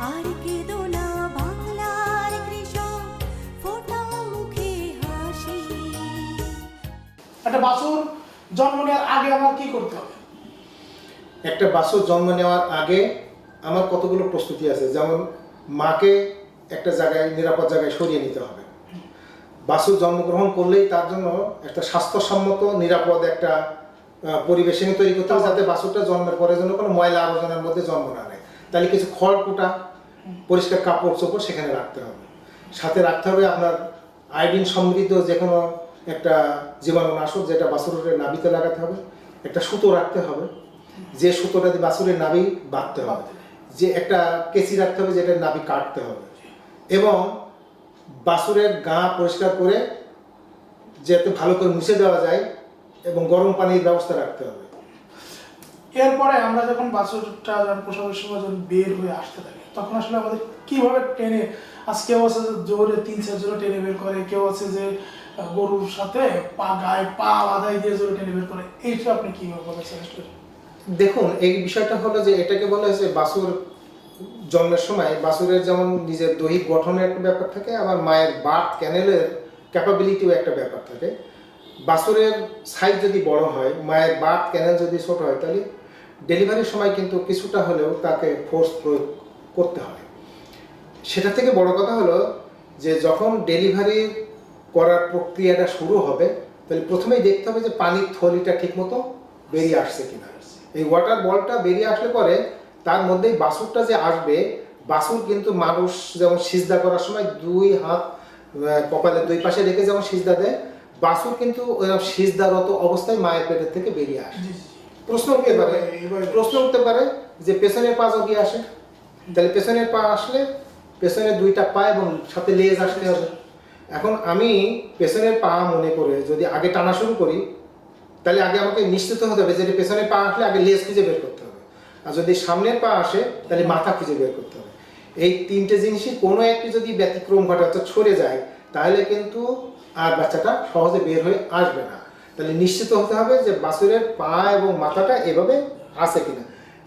আর কেঁদো না বাংলার কৃষক, ফোটাও মুখে হাসি। একটা বাছুর জন্ম নেওয়ার আগে আমার কি করতে হবে? একটা বাছুর জন্ম নেওয়ার আগে আমার কতগুলো প্রস্তুতি আছে, যেমন মাকে একটা জায়গায় নিরাপদ জায়গায় সরিয়ে নিতে হবে। বাছুর জন্মগ্রহণ করলেই তার জন্য একটা স্বাস্থ্যসম্মত নিরাপদ একটা পরিবেশ তৈরি করতে হবে, যাতে বাছুরটা জন্মের পরে যেন কোনো ময়লা আবর্জনার মধ্যে জন্ম না নেয়। তাহলে কিছু খড়কুটা, পরিষ্কার কাপড় চোপড় সেখানে রাখতে হবে। সাথে রাখতে হবে আপনার আয়োডিন সমৃদ্ধ যে কোনো একটা জীবাণুনাশক, যেটা বাছুরের নাভিতে লাগাতে হবে। একটা সুতো রাখতে হবে, যে সুতোটা দিয়ে বাছুরের নাভি বাঁধতে হবে। যে একটা কেঁচি রাখতে হবে, যেটা নাভি কাটতে হবে। এবং বাছুরের গা পরিষ্কার করে যাতে ভালো করে মুছে দেওয়া যায় এবং গরম পানির ব্যবস্থা রাখতে হবে। এরপরে আমরা যখন বাছুরটা প্রসবের সময় যখন বের হয়ে আসতে থাকে, তখন আসলে আমাদের কিভাবে টেনে, আজ কেউ আছে যে জোরে 3-4 জোরে টেনে বের করে, কেউ আছে যে গরুর সাথে গায়ে পা বাঁধাই দিয়ে জোরে টেনে বের করে, এইটা আপনি কিভাবে বলেছেন? দেখুন, এই বিষয়টা হলো যে এটাকে বলা হয়েছে বাছুর জন্মের সময় বাছুরের যেমন নিজের দৈহিক গঠনের একটা ব্যাপার থাকে, আবার মায়ের বার্থ ক্যানেলের ক্যাপাবিলিটিও একটা ব্যাপার থাকে। বাছুরের সাইজ যদি বড় হয়, মায়ের বার্থ ক্যানেল যদি ছোট হয়, তাহলে ডেলিভারির সময় কিন্তু কিছুটা হলেও তাকে ফোর্স প্রয়োগ করতে হয়। সেটা থেকে বড় কথা হলো যে যখন ডেলিভারি করার প্রক্রিয়াটা শুরু হবে, তাহলে প্রথমেই দেখতে হবে যে পানির থলিটা ঠিকমতো বেরিয়ে আসছে কিনা। এই ওয়াটার বলটা বেরিয়ে আসলে পরে তার মধ্যেই বাছুরটা যে আসবে, বাছুর কিন্তু মানুষ যেমন সিজদা করার সময় 2 হাত কপালের 2 পাশে রেখে যেমন সিজদা দেয়, বাছুর কিন্তু ওইরকম সিজদারত অবস্থায় মায়ের পেটের থেকে বেরিয়ে আসে। প্রশ্ন উঠতে পারে যে পেছনের পা যদি আসে, তাহলে পেছনের পা আসলে পেছনের 2টা পা এবং সাথে লেজ আসতে হবে। এখন আমি পেছনের পা মনে করে যদি আগে টানা শুরু করি, তাহলে আগে আমাকে নিশ্চিত হতে হবে যে পেছনের পা আসলে আগে লেজ খুঁজে বের করতে হবে, আর যদি সামনের পা আসে তাহলে মাথা খুঁজে বের করতে হবে। এই 3টে জিনিসই কোনো একটি যদি ব্যতিক্রম ঘটে অর্থাৎ সরে যায়, তাহলে কিন্তু আর বাচ্চাটা সহজে বের হয়ে আসবে না। তাহলে নিশ্চিত হতে হবে যে বাছুরের পা এবং মাথাটা এভাবে আছে কিনা।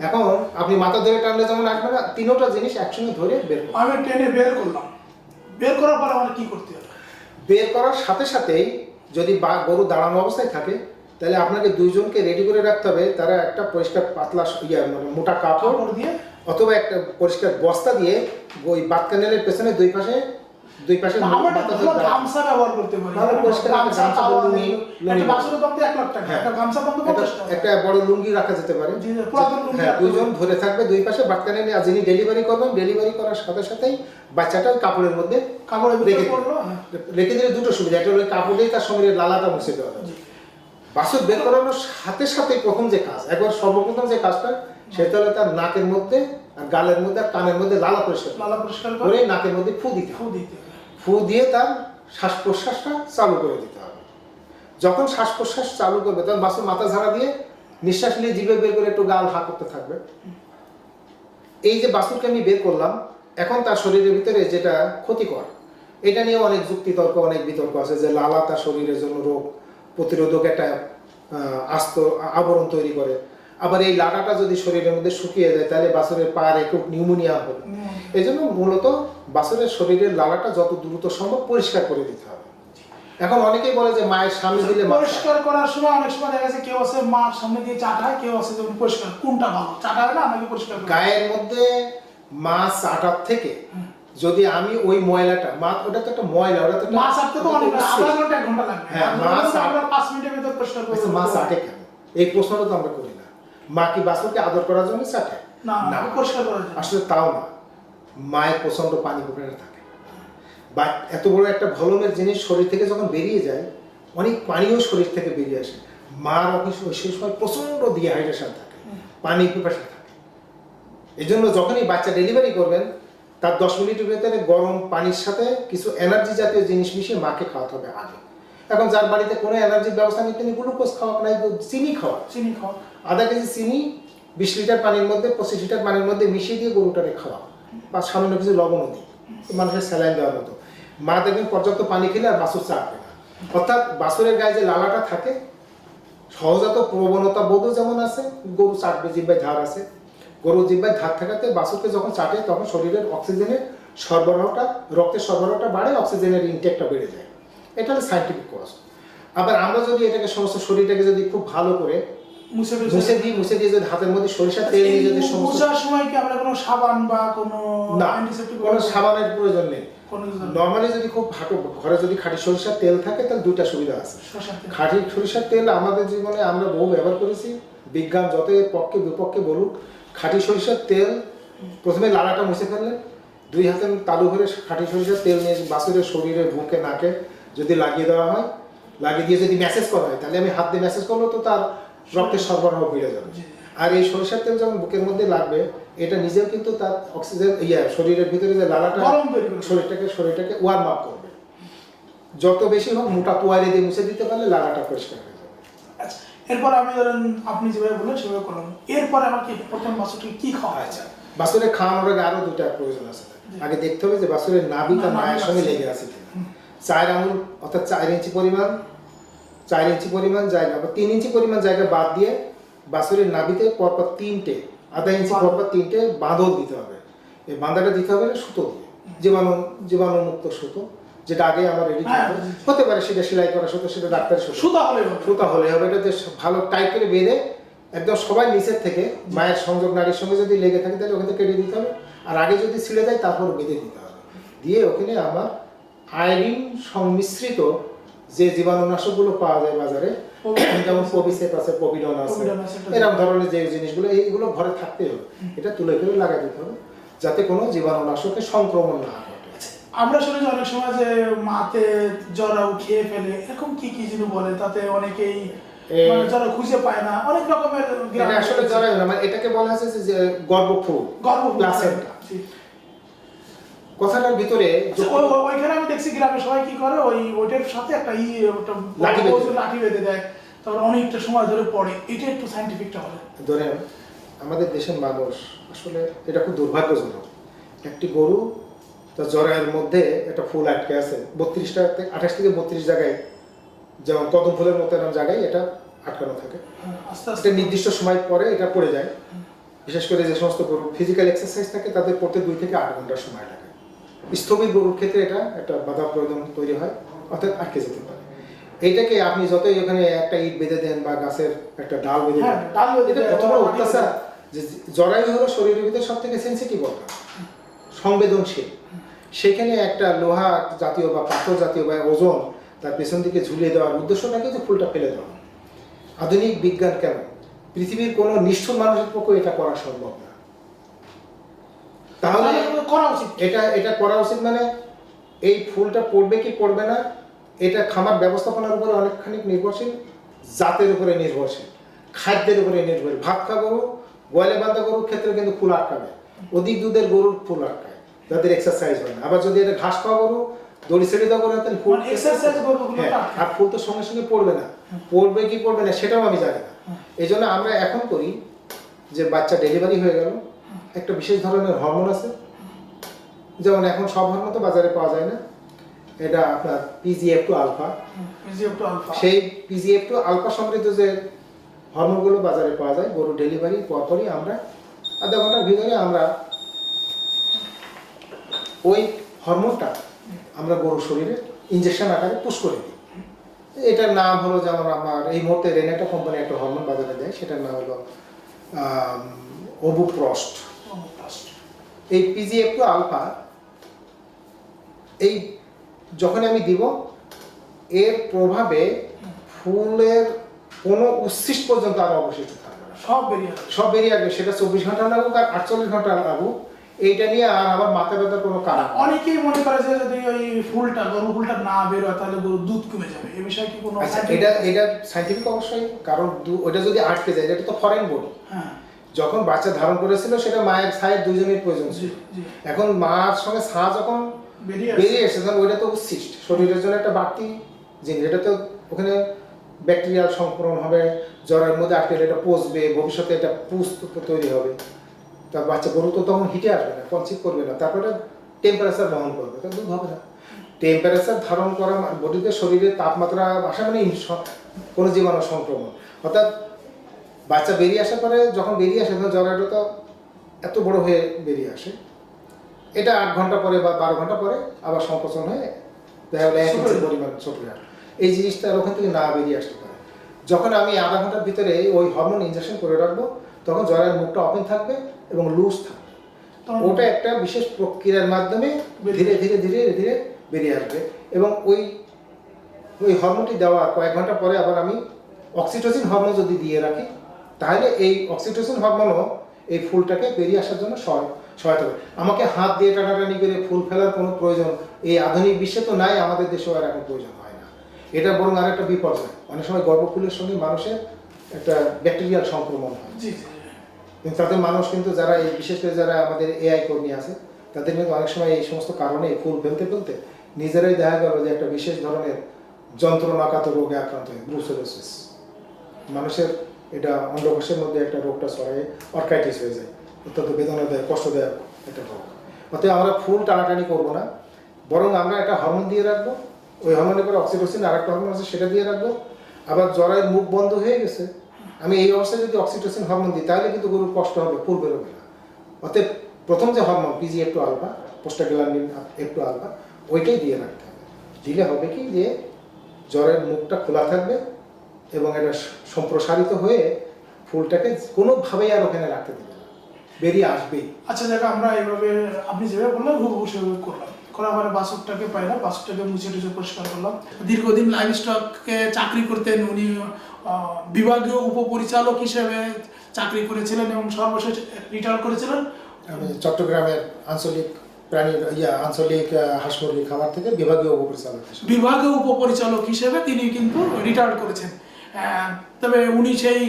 এখন আপনি মাথা ধরে টানলে যেমন আসবে না, 3টা জিনিস একসঙ্গে ধরে বের করতে হবে। আমি টেনে বের করলাম, বের করার পরে আমার কি করতে হবে? বের করার সাথে সাথেই যদি গরু দাঁড়ানো অবস্থায় থাকে, তাহলে আপনাকে 2 জনকে রেডি করে রাখতে হবে। তারা একটা পরিষ্কার পাতলা মানে মোটা কাপড় দিয়ে অথবা একটা পরিষ্কার বস্তা দিয়ে ওই বাত ক্যানেলের পেছনে দুই পাশে গামছা ব্যবহার করতে পারি। একটা বড় লুঙ্গি রাখা যেতে পারে। হ্যাঁ, 2 জন ধরে থাকবে 2 পাশে বাত ক্যানেলে, আর যিনি ডেলিভারি করবেন, ডেলিভারি করার সাথে সাথেই বাচ্চাটা কাপড়ের মধ্যে রেখে দিলে 2টো সুবিধা। একটা হলো কাপড় দিয়ে তার শরীরের লালাটা মুছে দেওয়া যাবে। বাছুর বের করানোর সাথে সাথে প্রথম যে কাজ, একবার সর্বপ্রথম যে কাজটা, সেটা হলো তার নাকের মধ্যে আর গালের মধ্যে আর কানের মধ্যে লালা পরিষ্কার করে নাকের মধ্যে ফু দিয়ে তার শ্বাস প্রশ্বাসটা চালু করে দিতে হবে। যখন শ্বাস প্রশ্বাস চালু করবে, তখন বাছুর মাথা ঝাড়া দিয়ে নিঃশ্বাস নিয়ে জিভে বের করে একটু গাল হা করতে থাকবে। এই যে বাছুরকে আমি বের করলাম, এখন তার শরীরের ভিতরে যেটা ক্ষতিকর, এটা নিয়ে অনেক যুক্তিতর্ক, অনেক বিতর্ক আছে যে লালা তার শরীরের জন্য রোগ প্রতিরোধক একটা আবরণ তৈরি করে। আবার এই লাটাটা যদি শরীরের মধ্যে শুকিয়ে যায়, তাহলে বাছুরের পায়ের একটু নিউমোনিয়া হবে। এই জন্য মূলত বাছুরের শরীরের লালাটা যত দ্রুত সম্ভব পরিষ্কার করে দিতে হবে। এখন অনেকেই বলে যে মায়ের সামনে দিলে পরিষ্কার করার সময় অনেক সময় দেখা যাচ্ছে কেউ আছে মার সামনে দিয়ে চাটায়, কেউ আছে যেমন পরিষ্কার, কোনটা ভালো? চাটায় না নাকি পরিষ্কার? গায়ের মধ্যে মাছ চাটার থেকে যদি আমি ওই ময়লাটা, ওটা তো একটা ময়লা, ওটা তো মাছ আটতে তো অনেক আধা ঘন্টা 1 ঘন্টা লাগবে। হ্যাঁ, মাছ আমরা 5 মিনিটের ভিতর পরিষ্কার করব। মাছ আটে কেন? এই প্রশ্নটা তো আমরা করি না। মা কি বাছুরকে আদর করার জন্য চাটে? না, পরিষ্কার করার জন্য। আসলে তাও না, মায়ের প্রচন্ড পানি পুকুরে থাকে, বা এত বড় একটা ভলমের জিনিস শরীর থেকে যখন বেরিয়ে যায়, অনেক পানিও শরীর থেকে বেরিয়ে আসে। মার সেই সময় প্রচন্ড ডিহাইড্রেশন থাকে, পানি পিপাসা থাকে। এই জন্য যখনই বাচ্চা ডেলিভারি করবেন, তার 10 মিনিটের ভেতরে গরম পানির সাথে কিছু এনার্জি জাতীয় জিনিস মিশিয়ে মাকে খাওয়াতে হবে আগে। এখন যার বাড়িতে কোনো এনার্জির ব্যবস্থা নেই, তিনি গ্লুকোজ খাওয়া নাই, চিনি খাওয়া। আধা কেজি চিনি 20 লিটার পানির মধ্যে, 25 লিটার পানির মধ্যে মিশিয়ে দিয়ে গরুটাকে খাওয়া, বা সামান্য কিছু লবণও দিই, মানুষের স্যালাইন দেওয়ার মতো। মা দেখবেন পর্যাপ্ত পানি খেলে আর বাছুর চাটবে না। অর্থাৎ বাছুরের গায়ে যে লালাটা থাকে, সহজাত প্রবণতা বোধও যেমন আছে, গরু চাটবে, জিহ্বায় ধার আছে, গরুর জিহ্বায় ধার থাকাতে বাছুরকে যখন চাটে তখন শরীরের অক্সিজেনের সরবরাহটা, রক্তের সরবরাহটা বাড়ে, অক্সিজেনের ইনটেকটা বেড়ে যায়। এটা হলো সাইন্টিফিক কজ। আবার আমরা যদি এটাকে সমস্ত শরীরটাকে যদি খুব ভালো করে মুছে দিয়ে যদি হাতের মধ্যে সরিষার তেল নিয়ে যদি মুছার সময় কি আমরা কোনো সাবান বা কোনো অ্যান্টিসেপ্টিক, কোনো সাবানের প্রয়োজন নেই। নর্মালি যদি খুব ঘরে যদি খাঁটি সরিষার তেল থাকে তাহলে দুইটা সুবিধা আছে। খাঁটি সরিষার তেল আমাদের জীবনে আমরা বহু ব্যবহার করেছি, বিজ্ঞান যতই পক্ষে বিপক্ষে বলুক, খাঁটি সরিষার তেল প্রথমে লালাটা মুছে ফেললেন, 2 হাতে তালু ভরে খাঁটি সরিষার তেল নিয়ে বাছুরের শরীরে, বুকে, নাকে যদি লাগিয়ে দেওয়া হয়, লাগিয়ে দিয়ে যদি ম্যাসেজ করা হয়, তাহলে আমি হাত দিয়ে ম্যাসেজ করলেও তো তার রক্তের সরবরাহ বেড়ে যাবে। আর এই সরিষার তেল যখন বুকের মধ্যে লাগবে, এটা নিজেও কিন্তু তার অক্সিজেন শরীরের ভিতরে যে লালাটা শরীরটাকে ওয়ার্ম আপ করবে। যত বেশি হোক মোটা তোয়ালে দিয়ে মুছে দিতে পারলে লালাটা পরিষ্কার হয়ে যাবে। আচ্ছা, এরপর আমি ধরেন আপনি যেভাবে বললেন সেভাবে করলাম, এরপরে আমার কি প্রথম বাছুরকে কি খাওয়া? আচ্ছা, বাছুরের খাওয়ানোর আগে আরো দুটা প্রয়োজন আছে। আগে দেখতে হবে যে বাছুরের নাভি তার মায়ের সঙ্গে লেগে আছে কিনা। 4 আঙুল অর্থাৎ 4 ইঞ্চি পরিমাণ জায়গা বা 3 ইঞ্চি পরিমাণ জায়গা বাদ দিয়ে বাছুরের নাভিতে পরপর 3টে, আধা ইঞ্চি পরপর 3টে বাঁধন দিতে হবে। এই বাঁধাটা দিতে হবে সুতো দিয়ে, জীবাণুমুক্ত সুতো, যেটা আগে আমার রেডি হতে পারে, সেটা সেলাই করা সুতো, সেটা ডাক্তারের সুতা হলে হবে। এটা ভালো টাইট করে বেঁধে একদম সবাই নিচের থেকে মায়ের সংযোগ নারীর সঙ্গে যদি লেগে থাকে তাহলে ওখানে কেটে দিতে হবে, আর আগে যদি ছিঁড়ে যায় তারপর বেঁধে দিতে হবে। দিয়ে ওখানে আমার আয়োডিন সংমিশ্রিত যে জীবাণুনাশকগুলো পাওয়া যায় বাজারে, যেমন পবিসেপ আছে, পপিডন আছে, এরকম ধরনের যে জিনিসগুলো, এইগুলো ঘরে থাকতে হবে। এটা তুলে তুলে লাগাই দিতে হবে যাতে কোনো জীবাণুনাশকের সংক্রমণ না ঘটে। আমরা শুনেছি অনেক সময় যে মাতে জরাউ খেয়ে ফেলে, এরকম কি কি জিনিস বলে, তাতে অনেকেই জরা খুঁজে পায় না, অনেক রকমের। এটা আসলে জরায়ু না, মানে এটাকে বলা আছে যে গর্ভফুল, প্লাসেন্টা। কথাটার ভিতরে ওইখানে আমি দেখছি গ্রামে সবাই কি করে, ওইটার সাথে একটা লাঠি বেঁধে দেয়, তারপর অনেকটা সময় ধরে পড়ে। এটা একটু সাইন্টিফিকটা হবে। ধরেন আমাদের দেশের মানুষ আসলে এটা খুব দুর্ভাগ্যজনক, একটি গরু তার জরায়ের মধ্যে একটা ফুল আটকে আছে 28 থেকে 32 জায়গায়, যেমন কদম ফুলের মতো এরকম জায়গায় এটা আটকানো থাকে। একটা নির্দিষ্ট সময় পরে এটা পড়ে যায়। বিশেষ করে যে সমস্ত গরু ফিজিক্যাল এক্সারসাইজ থাকে তাদের পড়তে 2 থেকে 8 ঘন্টা সময় লাগে। স্থবির গরুর ক্ষেত্রে এটা একটা বাধা প্রয়োজন তৈরি হয়, অর্থাৎ আটকে যেতে পারে। এইটাকে আপনি যতই ওখানে একটা ইট বেঁধে দেন বা গাছের একটা ডাল বেঁধে দেন, এটা কত বড় অত্যাচার। যে জরায়ু হলো শরীরের ভিতরে সব থেকে সেন্সিটিভ অর্গান, সংবেদনশীল। সেখানে একটা লোহা জাতীয় বা পাথর জাতীয় বা ওজন তার পেছন দিকে ঝুলিয়ে দেওয়ার উদ্দেশ্যটাকে যে ফুলটা ফেলে দেওয়া। আধুনিক বিজ্ঞান কেন, পৃথিবীর কোনো নিষ্ঠুর মানুষের পক্ষে এটা করা সম্ভব না। তাহলে করা উচিত, এটা করা উচিত। মানে এই ফুলটা পড়বে কি পড়বে না, এটা খামার ব্যবস্থাপনার উপরে অনেকখানি নির্ভরশীল, জাতের উপরে নির্ভরশীল, খাদ্যের উপরে নির্ভরশীল। ভাত খা গরু, গোয়ালে বাঁধা গরুর ক্ষেত্রে কিন্তু ফুল আটকাবে, অধিক দুধের গরুর ফুল আটকায়, যাদের এক্সারসাইজ হয় না। আবার যদি এটা ঘাস খাওয়া গরু, দড়ি ছেড়ে দেওয়া গরু, তাহলে ফুল এক্সারসাইজ গরু, আর ফুল তো সঙ্গে সঙ্গে পড়বে না। পড়বে কি পড়বে না সেটাও আমি জানি না। এই জন্য আমরা এখন করি যে বাচ্চা ডেলিভারি হয়ে গেল, একটা বিশেষ ধরনের হরমোন আছে, যেমন এখন সব হরমোন তো বাজারে পাওয়া যায় না, এটা আপনার PGF2 আলফা। সেই PGF2 আলফা সমৃদ্ধ যে হরমোনগুলো বাজারে পাওয়া যায়, গরু ডেলিভারি পরপরই আমরা আধা ঘন্টার ভিতরে আমরা ওই হরমোনটা আমরা গরুর শরীরে ইনজেকশন আকারে পুশ করে দিই। এটার নাম হলো, যেমন আমার এই মুহূর্তে রেনেটা কোম্পানি একটা হরমোন বাজারে দেয়, সেটার নাম হলো ওবুপ্রস্ট। এই PGF2 আলফা এই যখন আমি দিব, এর প্রভাবে ফুলের কোনো উচ্ছিষ্ট পর্যন্ত আর অবশিষ্ট থাকবে না, সব বেরিয়ে আসবে। সেটা 24 ঘন্টা লাগুক আর 48 ঘন্টা লাগুক, এইটা নিয়ে আর আমার মাথা ব্যথার কোনো কারণ। অনেকেই মনে করে যে যদি ওই গরু ফুলটা না বের হয় তাহলে গরুর দুধ কমে যাবে, এই বিষয়ে কি কোনো? এটা সাইন্টিফিক অবশ্যই, কারণ ওটা যদি আটকে যায়, এটা তো ফরেন বডি। যখন বাচ্চা ধারণ করেছিল সেটা মায়ের ছায়ের 2 জনের প্রয়োজন ছিল। এখন মার সঙ্গে ছা যখন বেরিয়ে এসেছে, তখন ওইটা তো উচ্ছিষ্ট, শরীরের জন্য একটা বাড়তি জিনিস। এটা তো ওখানে ব্যাকটেরিয়াল সংক্রমণ হবে, জ্বরের মধ্যে আটকে এটা পচবে, ভবিষ্যতে এটা পুষ তৈরি হবে। তার বাচ্চা গরু তো তখন হিটে আসবে না, কনসিভ করবে না, তারপরে টেম্পারেচার বহন করবে, তার দুধ হবে না। টেম্পারেচার ধারণ করা বডিতে, শরীরের তাপমাত্রা আসা মানে কোনো জীবাণু সংক্রমণ। অর্থাৎ বাচ্চা বেরিয়ে আসার পরে, যখন বেরিয়ে আসে তখন জ্বরের তো এত বড় হয়ে বেরিয়ে আসে, এটা 8 ঘন্টা পরে বা 12 ঘন্টা পরে আবার সংকোচন হয়ে দেখা গেলো 1 ইঞ্চি পরিমাণ ছোট হয়। এই জিনিসটা ওখান থেকে না বেরিয়ে আসতে পারে। যখন আমি আধা ঘন্টার ভিতরে ওই হরমোন ইনজেকশন করে রাখবো, তখন জ্বরের মুখটা ওপেন থাকবে এবং লুজ থাকবে। ওটা একটা বিশেষ প্রক্রিয়ার মাধ্যমে ধীরে ধীরে ধীরে ধীরে বেরিয়ে আসবে। এবং ওই হরমোনটি দেওয়ার কয়েক ঘন্টা পরে আবার আমি অক্সিটোসিন হরমোন যদি দিয়ে রাখি, তাহলে এই অক্সিটোসিন হরমোনও এই ফুলটাকে বেরিয়ে আসার জন্য সহায়তা করে। আমাকে হাত দিয়ে টানাটানি করে ফুল ফেলার কোনো প্রয়োজন এই আধুনিক বিশ্বে তো নাই, আমাদের দেশেও আর এখন প্রয়োজন হয় না। এটা বরং আর একটা বিপর্যয়। অনেক সময় গর্ভফুলের সঙ্গে মানুষের একটা ব্যাকটেরিয়াল সংক্রমণ হয়, কিন্তু তাতে মানুষ কিন্তু যারা এই বিশেষ করে যারা আমাদের এআই কর্মী আছে, তাদের কিন্তু অনেক সময় এই সমস্ত কারণে ফুল ফেলতে ফেলতে নিজেরাই দেখা গেল যে একটা বিশেষ ধরনের যন্ত্রণাকাতর রোগে আক্রান্ত হয়, ব্রুসেলোসিস। মানুষের এটা অন্ডকোষের মধ্যে একটা রোগটা ছড়ায়, অর্কাইটিস হয়ে যায়, অত্যন্ত বেদনাদায়ক কষ্টদায়ক একটা রোগ। অতএব আমরা ফুল টানাটানি করবো না, বরং আমরা একটা হরমোন দিয়ে রাখবো। ওই হরমোনের পরে অক্সিটোসিন আর একটা হরমোন আছে, সেটা দিয়ে রাখবো। আবার জ্বরের মুখ বন্ধ হয়ে গেছে, আমি এই অবস্থায় যদি অক্সিটোসিন হরমোন দিই, তাহলে কিন্তু গরুর কষ্ট হবে, ফুল বেরোবে না। অতএব প্রথম যে hormone PGF2 alpha, prostaglandin F2 alpha, ওইটাই দিয়ে রাখতে হবে। দিলে হবে কি যে জ্বরের মুখটা খোলা থাকবে এবং এটা সম্প্রসারিত হয়ে ফুলটাকে কোনোভাবেই আর ওখানে রাখতে দেবে না, বেরিয়ে আসবেই। আচ্ছা, যাক আমরা এইভাবে আপনি যেভাবে বললেন হুবহু সেভাবে করলাম, করার পরে বাছুরটাকে পাইলাম, বাছুরটাকে মুছে টুছে পরিষ্কার করলাম। দীর্ঘদিন লাইভ স্টকে চাকরি করতেন উনি, বিভাগীয় উপপরিচালক হিসেবে চাকরি করেছিলেন এবং সর্বশেষ রিটায়ার করেছিলেন। আমি চট্টগ্রামের আঞ্চলিক আঞ্চলিক হাঁস মুরগি খামার থেকে বিভাগীয় উপপরিচালক হিসেবে তিনি কিন্তু রিটায়ার করেছেন। তবে উনি সেই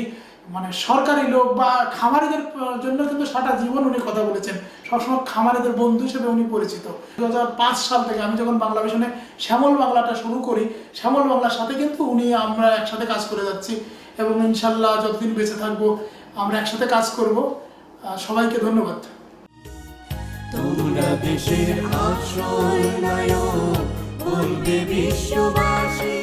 মানে সরকারি লোক বা খামারিদের জন্য কিন্তু সারা জীবন উনি কথা বলেছেন, সবসময় খামারিদের বন্ধু হিসেবে উনি পরিচিত। 2005 সাল থেকে আমি যখন বাংলা ভিশনে শ্যামল বাংলাটা শুরু করি, শ্যামল বাংলার সাথে কিন্তু আমরা একসাথে কাজ করে যাচ্ছি এবং ইনশাল্লাহ যতদিন বেঁচে থাকবো আমরা একসাথে কাজ করব। সবাইকে ধন্যবাদ। তোমরা দেশের আশ্রয় নায়ক, বলবে বিশ্ববাসী।